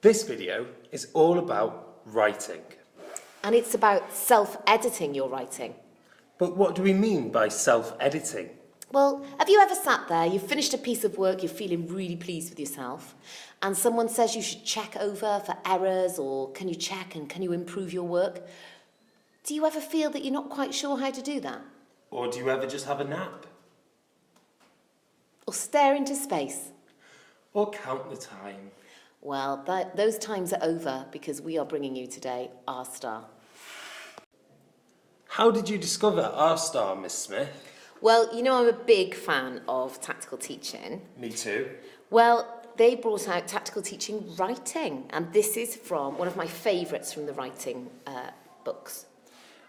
This video is all about writing. And it's about self-editing your writing. But what do we mean by self-editing? Well, have you ever sat there, you've finished a piece of work, you're feeling really pleased with yourself, and someone says you should check over for errors, or can you check and can you improve your work? Do you ever feel that you're not quite sure how to do that? Or do you ever just have a nap? Or stare into space? Or count the time? Well, those times are over because we are bringing you today RSTAR. How did you discover RSTAR, Miss Smith? Well, you know I'm a big fan of tactical teaching. Me too. Well, they brought out tactical teaching writing, and this is from one of my favourites from the writing books.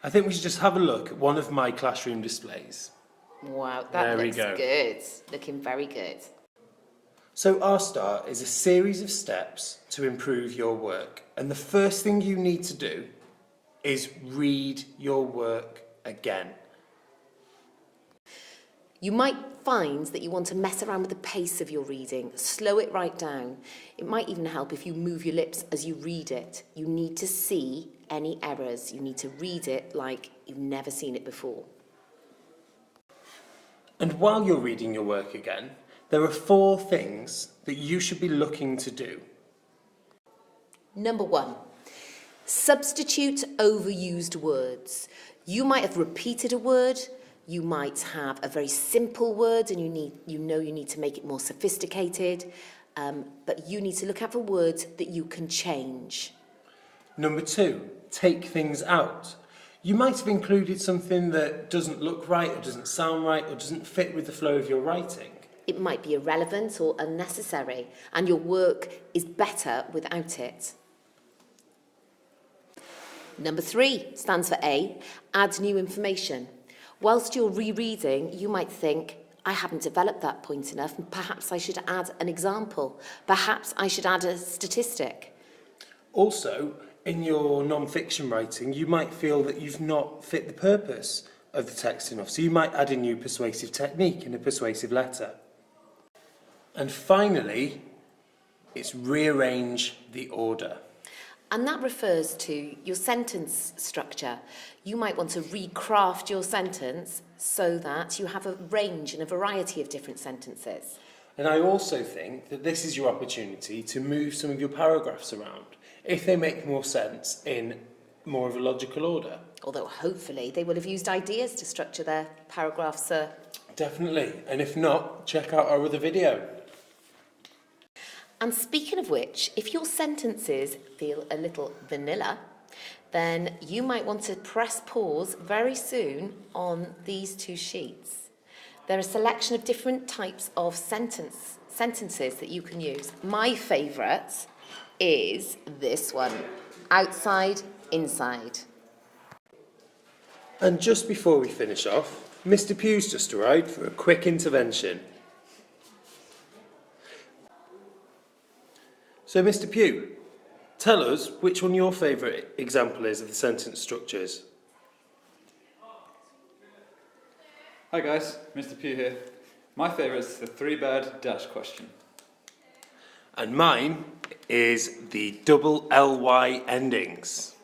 I think we should just have a look at one of my classroom displays. Wow, that looks good. Looking very good. So RSTAR is a series of steps to improve your work. And the first thing you need to do is read your work again. You might find that you want to mess around with the pace of your reading, slow it right down. It might even help if you move your lips as you read it. You need to see any errors. You need to read it like you've never seen it before. And while you're reading your work again, there are 4 things that you should be looking to do. Number 1, substitute overused words. You might have repeated a word. You might have a very simple word and you need to make it more sophisticated, but you need to look out for words that you can change. Number 2, take things out. You might have included something that doesn't look right or doesn't sound right or doesn't fit with the flow of your writing. It might be irrelevant or unnecessary, and your work is better without it. Number 3 stands for A, add new information. Whilst you're rereading, you might think, I haven't developed that point enough, and perhaps I should add an example. Perhaps I should add a statistic. Also, in your non-fiction writing, you might feel that you've not fit the purpose of the text enough, so you might add a new persuasive technique in a persuasive letter. And finally, it's rearrange the order. And that refers to your sentence structure. You might want to recraft your sentence so that you have a range and a variety of different sentences. And I also think that this is your opportunity to move some of your paragraphs around, if they make more sense in more of a logical order. Although hopefully they will have used ideas to structure their paragraphs. Definitely. And if not, check out our other video. And speaking of which, if your sentences feel a little vanilla, then you might want to press pause very soon on these 2 sheets. They're a selection of different types of sentences that you can use. My favourite is this one, outside, inside. And just before we finish off, Mr. Pugh's just arrived for a quick intervention. So, Mr. Pugh, tell us which one your favourite example is of the sentence structures. Hi guys, Mr. Pugh here. My favourite is the 3-bird dash question. And mine is the double LY endings.